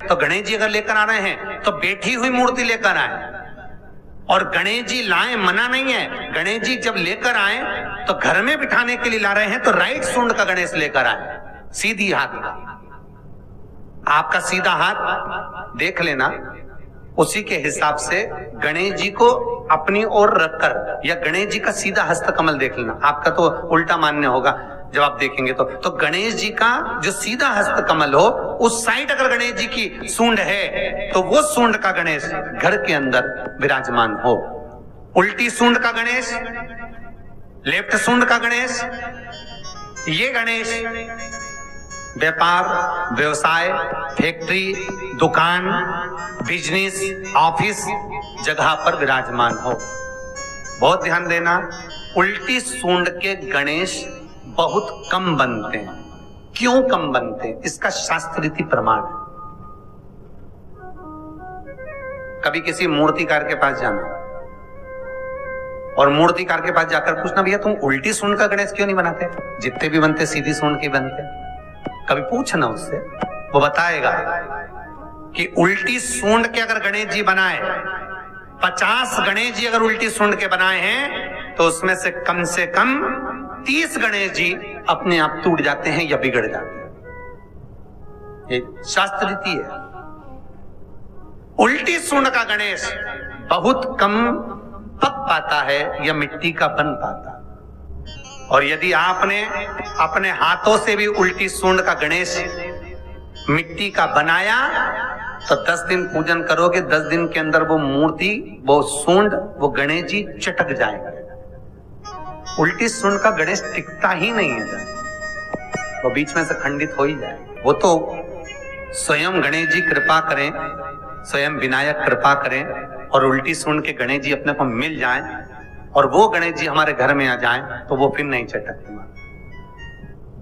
तो गणेश जी अगर लेकर आ रहे हैं तो बैठी हुई मूर्ति लेकर आए। और गणेश जी लाए मना नहीं है, गणेश जी जब लेकर आए तो घर में बिठाने के लिए ला रहे हैं तो राइट सूंड का गणेश लेकर आए, सीधी हाथ का। आपका सीधा हाथ देख लेना, उसी के हिसाब से गणेश जी को अपनी ओर रखकर, या गणेश जी का सीधा हस्त कमल देख लेना। आपका तो उल्टा मान्य होगा जब आप देखेंगे तो गणेश जी का जो सीधा हस्त कमल हो उस साइड अगर गणेश जी की सूंड है तो वो सूंड का गणेश घर के अंदर विराजमान हो। उल्टी सूंड का गणेश, लेफ्ट सूंड का गणेश, ये गणेश व्यापार, व्यवसाय, फैक्ट्री, दुकान, बिजनेस, ऑफिस जगह पर विराजमान हो। बहुत ध्यान देना, उल्टी सूंड के गणेश बहुत कम बनते हैं। क्यों कम बनते हैं? इसका शास्त्र रीति प्रमाण है। कभी किसी मूर्तिकार के पास जाना और मूर्तिकार के पास जाकर पूछना, भैया तुम उल्टी सूंड का गणेश क्यों नहीं बनाते? जितने भी बनते सीधी सूंड के बनते। कभी पूछना उससे, वो बताएगा कि उल्टी सूंड के अगर गणेश जी बनाए, 50 गणेश जी अगर उल्टी सूंड के बनाए हैं तो उसमें से कम 30 गणेश जी अपने आप टूट जाते हैं या बिगड़ जाते हैं। ये शास्त्र रीति है। उल्टी सूंड का गणेश बहुत कम पक पाता है या मिट्टी का बन पाता। और यदि आपने अपने हाथों से भी उल्टी सूंड का गणेश मिट्टी का बनाया तो 10 दिन पूजन करोगे, 10 दिन के अंदर वो मूर्ति, वो सूंड, वो गणेश जी चटक जाएगा। उल्टी सूंड का गणेश टिकता ही नहीं है, वो बीच में से खंडित हो ही जाए। वो तो स्वयं गणेश जी कृपा करें, स्वयं विनायक कृपा करें और उल्टी सूंड के गणेश जी अपने को मिल जाएं और वो गणेश जी हमारे घर में आ जाएं तो वो फिर नहीं चटकते।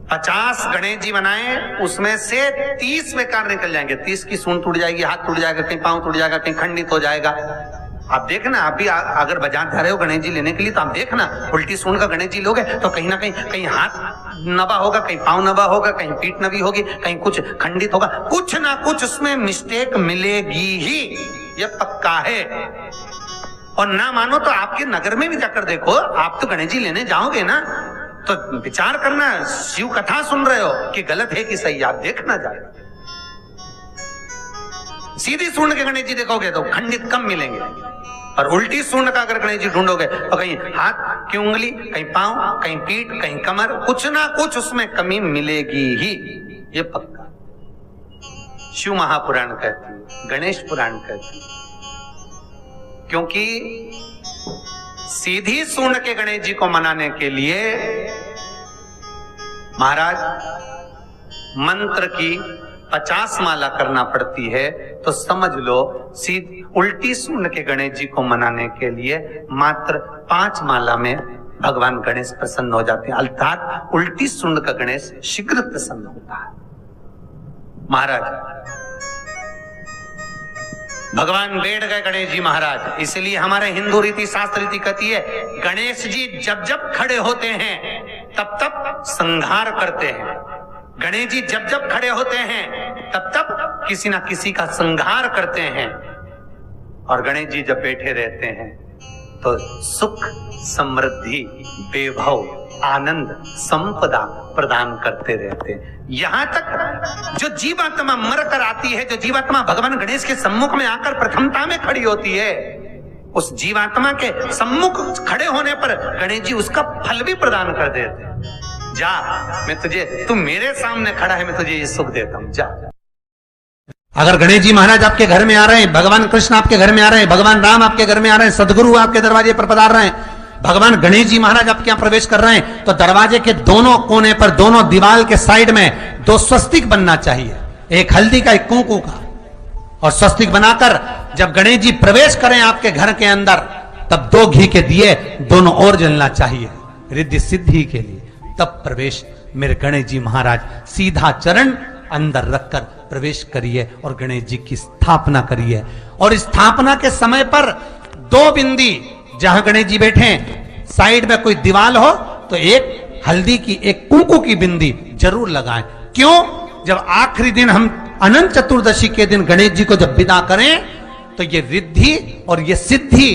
50 गणेश जी बनाए, उसमें से 30 बेकार निकल जाएंगे। 30 की सूंड टूट जाएगी, हाथ टूट जाएगा, कहीं पांव टूट जाएगा, कहीं खंडित हो जाएगा। आप देखना, आप भी अगर बाजार जा रहे हो गणेश जी लेने के लिए तो आप देखना, उल्टी सूंड का गणेश जी लोगे तो कहीं ना कहीं हाथ नबा होगा, कहीं पांव नबा होगा, कहीं पीठ नबी होगी, कहीं कुछ खंडित होगा, कुछ ना कुछ उसमें मिस्टेक मिलेगी ही, ये पक्का है। और ना मानो तो आपके नगर में भी जाकर देखो, आप तो गणेश जी लेने जाओगे ना तो विचार करना, शिव कथा सुन रहे हो कि गलत है कि सही, आप देखना जाएगा। सीधी सूंड के गणेश जी देखोगे तो खंडित कम मिलेंगे, और उल्टी सूंड का अगर गणेश जी ढूंढोगे तो कहीं हाथ की उंगली, कहीं पांव, कहीं पीठ, कहीं कमर, कुछ ना कुछ उसमें कमी मिलेगी ही, ये पक्का। शिव महापुराण कहती है, गणेश पुराण कहती है, क्योंकि सीधी सूंड के गणेश जी को मनाने के लिए महाराज मंत्र की 50 माला करना पड़ती है। तो समझ लो उल्टी सूंड के गणेश जी को मनाने के लिए मात्र 5 माला में भगवान गणेश प्रसन्न हो जाते हैं, अर्थात उल्टी सूंड का गणेश शीघ्र प्रसन्न होता है। महाराज भगवान बैठ गए गणेश जी महाराज, इसलिए हमारे हिंदू रीति शास्त्र रीति कहती है, गणेश जी जब जब खड़े होते हैं तब तब संहार करते हैं। गणेश जी जब जब खड़े होते हैं तब तब किसी ना किसी का संहार करते हैं। और गणेश जी जब बैठे रहते हैं तो सुख, समृद्धि, वैभव, आनंद, संपदा प्रदान करते रहते हैं। यहां तक जो जीवात्मा मर कर आती है, जो जीवात्मा भगवान गणेश के सम्मुख में आकर प्रथमता में खड़ी होती है, उस जीवात्मा के सम्मुख खड़े होने पर गणेश जी उसका फल भी प्रदान कर देते हैं। जा, मैं तुझे, तू मेरे सामने खड़ा है, मैं तुझे ये सुख देता हूं, जा। अगर गणेश जी महाराज आपके घर में आ रहे हैं, भगवान कृष्ण आपके घर में आ रहे हैं, भगवान राम आपके घर में आ रहे हैं, सदगुरु आपके दरवाजे पर पधार रहे हैं, भगवान गणेश जी महाराज आपके यहां प्रवेश कर रहे हैं, तो दरवाजे के दोनों कोने पर, दोनों दीवार के साइड में 2 स्वस्तिक बनना चाहिए, एक हल्दी का, एक कुंकू का। और स्वस्तिक बनाकर जब गणेश जी प्रवेश करें आपके घर के अंदर, तब 2 घी के दिए दोनों ओर जलना चाहिए, रिद्धि सिद्धि के लिए। तब प्रवेश मेरे गणेश जी महाराज, सीधा चरण अंदर रखकर प्रवेश करिए और गणेश जी की स्थापना करिए। और स्थापना के समय पर 2 बिंदी, जहां गणेश जी बैठे साइड में कोई दीवार हो तो एक हल्दी की, एक कुंकू की बिंदी जरूर लगाएं। क्यों? जब आखिरी दिन हम अनंत चतुर्दशी के दिन गणेश जी को जब विदा करें तो ये रिद्धि और ये सिद्धि,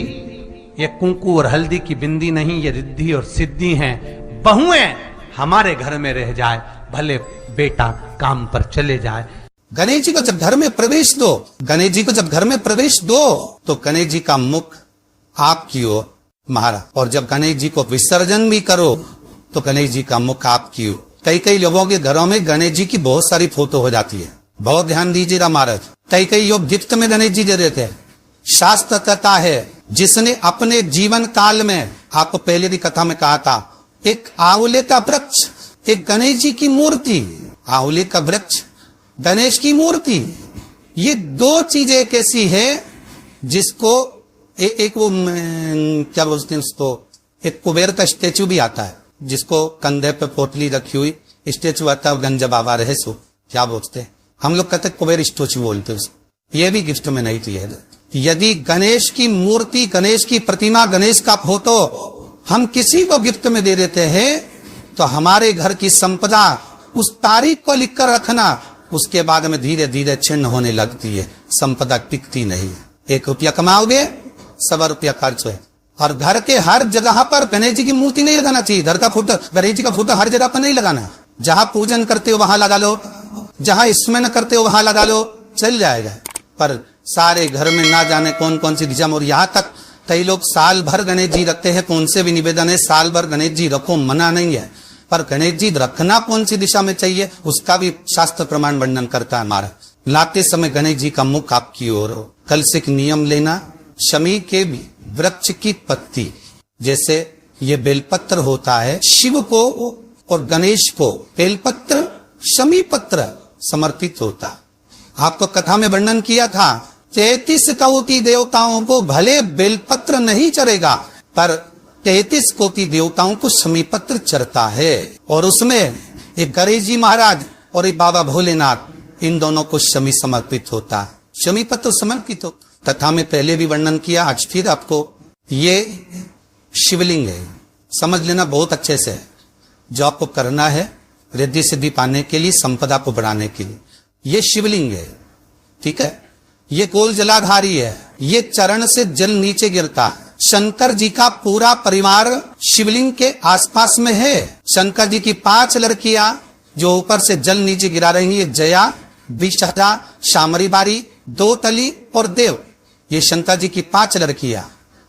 ये कुंकू और हल्दी की बिंदी नहीं, ये रिद्धि और सिद्धि हैं। बहुएं हमारे घर में रह जाए, भले बेटा काम पर चले जाए। गणेश जी को जब घर में प्रवेश दो, गणेश जी को जब घर में प्रवेश दो तो गणेश जी का मुख आपकी ओर महाराज, और जब गणेश जी को विसर्जन भी करो तो गणेश जी का मुख आपकी ओर। कई कई लोगों के घरों में गणेश जी की बहुत सारी फोटो हो जाती है, बहुत ध्यान दीजिएगा महाराज। कई कई लोग गिफ्ट में गणेश जी दे देते हैं। शास्त्र कहता है जिसने अपने जीवन काल में, आपको पहले की कथा में कहा था, एक आंवले का वृक्ष, एक गणेश जी की मूर्ति, आंवले का वृक्ष, गणेश की मूर्ति, ये दो चीजें एक ऐसी है जिसको एक वो क्या बोलते हैं उसको, एक कुबेर का स्टेचू भी आता है जिसको कंधे पे पोटली रखी हुई स्टेचू आता है, गंज बाबा रहे सो क्या बोलते हैं हम लोग, कहते कुबेर स्टेचू बोलते हैं। ये भी गिफ्ट में नहीं दिए। यदि गणेश की मूर्ति, गणेश की प्रतिमा, गणेश का फोटो हम किसी को गिफ्ट में दे देते हैं तो हमारे घर की संपदा उस तारीख को लिखकर रखना, उसके बाद में धीरे धीरे छिन्न होने लगती है, संपदा टिकती नहीं है। 1 रुपया कमाओगे, 100 रुपया खर्च है। और घर के हर जगह पर गणेश जी की मूर्ति नहीं लगाना चाहिए। घर का फोटो, गणेश जी का फोटो हर जगह पर नहीं लगाना। जहां पूजन करते हो वहां लगा लो, जहां स्मरण करते हो वहां लगा लो, चल जाएगा। पर सारे घर में ना जाने कौन कौन सी दिशा में, और यहाँ तक कई लोग साल भर गणेश जी रखते हैं। कौन से भी निवेदन है, साल भर गणेश जी रखो, मना नहीं है, पर गणेश जी रखना कौन सी दिशा में चाहिए उसका भी शास्त्र प्रमाण वर्णन करता है हमारा। लाते समय गणेश जी का मुख आपकी ओर हो। कल से एक नियम लेना, शमी के भी वृक्ष की पत्ती, जैसे ये बेलपत्र होता है, शिव को और गणेश को बेलपत्र, शमी पत्र समर्पित होता। आपको कथा में वर्णन किया था 33 कोटि देवताओं को भले बेलपत्र नहीं चढ़ेगा, पर 33 कोटि देवताओं को शमी पत्र चढ़ता है। और उसमें एक गणेश जी महाराज और एक बाबा भोलेनाथ, इन दोनों को शमी समर्पित होता, शमी पत्र समर्पित हो। कथा में पहले भी वर्णन किया, आज फिर आपको, ये शिवलिंग है, समझ लेना बहुत अच्छे से। जो आपको करना है रिद्धि सिद्धि पाने के लिए, संपदा को बढ़ाने के लिए, ये शिवलिंग है, ठीक है। ये गोल जलाधारी है, ये चरण से जल नीचे गिरता। शंकर जी का पूरा परिवार शिवलिंग के आसपास में है। शंकर जी की 5 लड़कियां जो ऊपर से जल नीचे गिरा रही है, जया, विषहरा, शामरी बारी, दो तली और देव, ये शंकर जी की 5 लड़कियां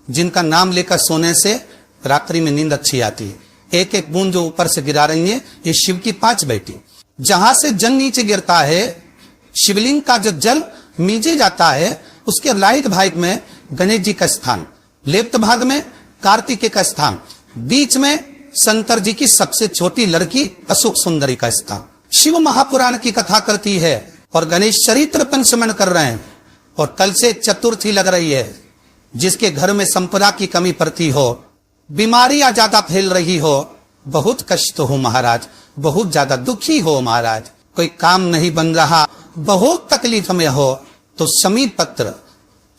जिनका नाम लेकर सोने से रात्रि में नींद अच्छी आती है। एक एक बूंद जो ऊपर से गिरा रही है, ये शिव की 5 बेटी। जहां से जल नीचे गिरता है, शिवलिंग का जो जल नीचे जाता है, उसके राइट भाग में गणेश जी का स्थान, लेफ्ट भाग में कार्तिकेय का स्थान, बीच में शंकर जी की सबसे छोटी लड़की अशोक सुंदरी का स्थान। शिव महापुराण की कथा करती है और गणेश चरित्र पर स्मरण कर रहे हैं। और कल से चतुर्थी लग रही है। जिसके घर में संपदा की कमी पड़ती हो, बीमारियां ज्यादा फैल रही हो, बहुत कष्ट हो महाराज, बहुत ज्यादा दुखी हो महाराज, कोई काम नहीं बन रहा, बहुत तकलीफ में हो, तो शमी पत्र,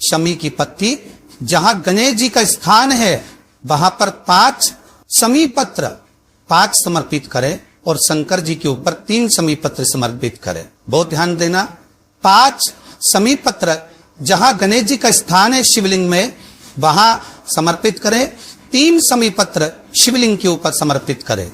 शमी की पत्ती, जहां गणेश जी का स्थान है वहां पर 5 शमी पत्र 5 समर्पित करें और शंकर जी के ऊपर 3 शमी पत्र समर्पित करें। बहुत ध्यान देना, 5 शमी पत्र जहां गणेश जी का स्थान है शिवलिंग में, वहां समर्पित करें। 3 शमी पत्र शिवलिंग के ऊपर समर्पित करें।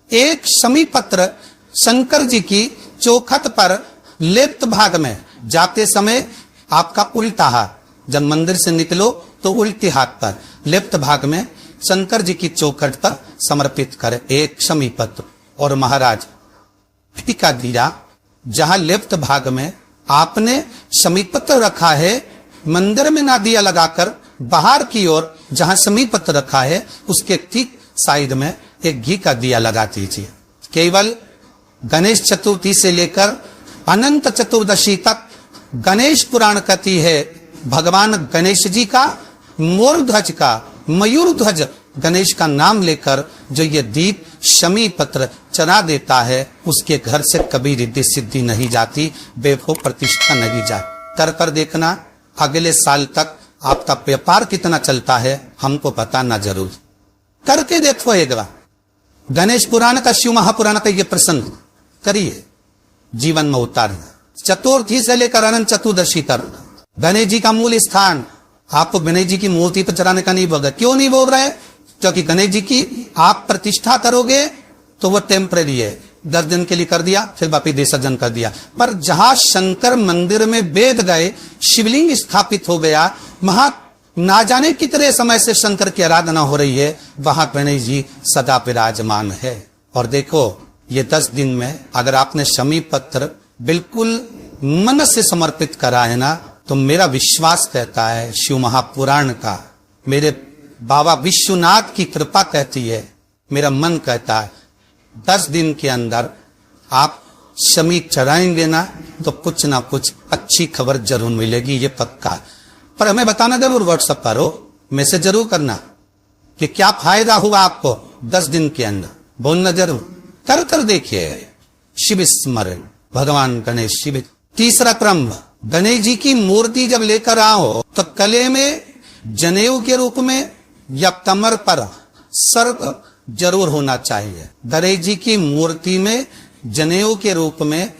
1 शमी पत्र शंकर जी की चौखट पर लेफ्ट भाग में, जाते समय आपका उल्टा हाथ, जब मंदिर से निकलो तो उल्टे हाथ पर लेफ्ट भाग में शंकर जी की चौखट पर समर्पित करें 1 शमी पत्र। और महाराज का दिया, जहां लेफ्ट भाग में आपने शमी पत्र रखा है, मंदिर में ना दिया लगाकर बाहर की ओर जहां शमी पत्र रखा है, उसके ठीक साइड में एक घी का दिया लगा दीजिए। केवल गणेश चतुर्थी से लेकर अनंत चतुर्दशी तक गणेश पुराण कहती है भगवान गणेश जी का, मोर ध्वज का, मयूर ध्वज गणेश का नाम लेकर जो ये दीप शमी पत्र चढ़ा देता है, उसके घर से कभी रिद्धि सिद्धि नहीं जाती, वैभव प्रतिष्ठा नहीं जाती। कर देखना, अगले साल तक आपका व्यापार कितना चलता है हमको बताना जरूर, करके देखो एक बार। गणेश पुराण का, शिव महापुराण का ये प्रसंग करिए, जीवन में उतारना। चतुर्थी से लेकर अनंत चतुर्दशी तक गणेश जी का मूल स्थान आपको गणेश जी की मूर्ति पर चढ़ाने का नहीं बोल। क्यों नहीं बोल रहे? क्योंकि गणेश जी की आप प्रतिष्ठा करोगे तो वो टेम्परेरी है, 10 दिन के लिए कर दिया, फिर वापिस विसर्जन कर दिया। पर जहां शंकर मंदिर में वेद गए, शिवलिंग स्थापित हो गया, वहां ना जाने कितने समय से शंकर की आराधना हो रही है, वहां गणेश जी सदा विराजमान है। और देखो ये 10 दिन में अगर आपने शमी पत्र बिल्कुल मन से समर्पित करा है ना, तो मेरा विश्वास कहता है, शिव महापुराण का, मेरे बाबा विश्वनाथ की कृपा कहती है, मेरा मन कहता है 10 दिन के अंदर आप शमी चढ़ाएंगे ना तो कुछ ना कुछ अच्छी खबर जरूर मिलेगी, ये पक्का। पर हमें बताना जरूर, व्हाट्सएप पर हो, मैसेज जरूर करना कि क्या फायदा हुआ आपको 10 दिन के अंदर, बोलना जरूर। कर देखिए शिव स्मरण, भगवान गणेश शिव। तीसरा क्रम, गणेश जी की मूर्ति जब लेकर आओ तो गले में जनेऊ के रूप में या कमर पर सर्प जरूर होना चाहिए। गणेश जी की मूर्ति में जनेऊ के रूप में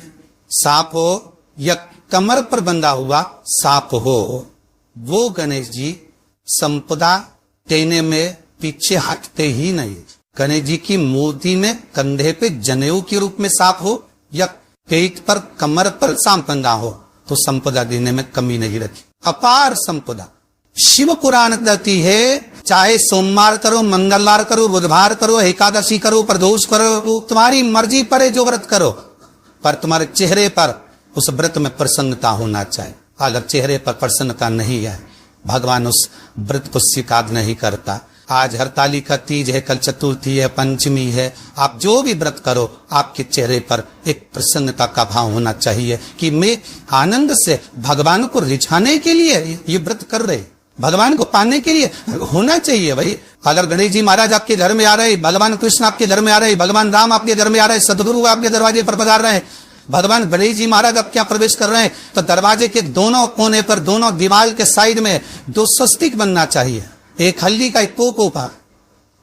सांप हो या कमर पर बंधा हुआ सांप हो, वो गणेश जी संपदा देने में पीछे हटते ही नहीं। गणेश जी की मूर्ति में कंधे पे जनेऊ के रूप में सांप हो या पेट पर कमर पर सांप बंधा हो तो संपदा देने में कमी नहीं रखी, अपार संपदा। शिव पुराण कहती है चाहे सोमवार करो, मंगलवार करो, बुधवार करो, एकादशी करो, प्रदोष करो, तुम्हारी मर्जी पर है जो व्रत करो, पर तुम्हारे चेहरे पर उस व्रत में प्रसन्नता होना चाहिए। अगर चेहरे पर प्रसन्नता नहीं है, भगवान उस व्रत को स्वीकार नहीं करता। आज हरताली का तीज है, कल चतुर्थी है, पंचमी है, आप जो भी व्रत करो आपके चेहरे पर एक प्रसन्नता का भाव होना चाहिए कि मैं आनंद से भगवान को रिझाने के लिए ये व्रत कर रहे, भगवान को पाने के लिए होना चाहिए भाई। अगर गणेश जी महाराज आपके घर में आ रहे, भगवान कृष्ण आपके घर में आ रहे, भगवान राम आपके घर में आ रहे, सदगुरु आपके दरवाजे पर पधार रहे हैं, भगवान गणेश जी महाराज अब क्या प्रवेश कर रहे हैं, तो दरवाजे के दोनों कोने पर, दोनों दीवार के साइड में 2 स्वस्तिक बनना चाहिए, एक हल्दी का, एक कोको का,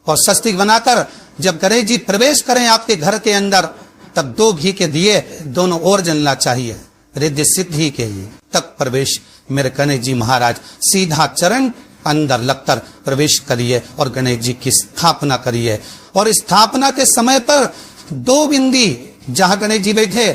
और स्वस्तिक बनाकर जब गणेश जी प्रवेश करें आपके घर के अंदर तब 2 घी के दिए दोनों ओर जलना चाहिए, रिद्धि सिद्धि के लिए। तब प्रवेश मेरे गणेश जी महाराज सीधा चरण अंदर लगकर प्रवेश करिए और गणेश जी की स्थापना करिए। और स्थापना के समय पर 2 बिंदी जहां गणेश जी बैठे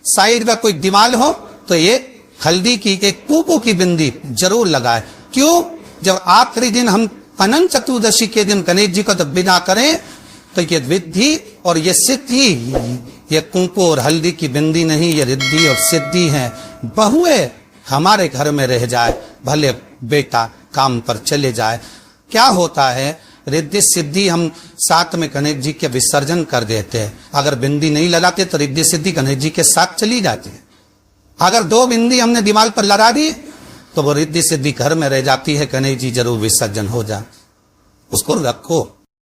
साइड में कोई दीवार हो तो ये हल्दी की, एक कोको की बिंदी जरूर लगाए। क्यों? जब आखिरी दिन हम अनंत चतुर्दशी के दिन गणेश जी को जब विदा करें तो ये विद्धि और ये सिद्धि, ये कुंकू और हल्दी की बिंदी नहीं, ये रिद्धि और सिद्धि है। बहुए हमारे घर में रह जाए, भले बेटा काम पर चले जाए, क्या होता है, रिद्धि सिद्धि हम साथ में गणेश जी के विसर्जन कर देते हैं। अगर बिंदी नहीं लगाते तो रिद्धि सिद्धि गणेश जी के साथ चली जाती है। अगर 2 बिंदी हमने दीवार पर लगा दी तो वो रिद्धि सिद्धि घर में रह जाती है, गणेश जी जरूर विसर्जन हो जाए। उसको रखो।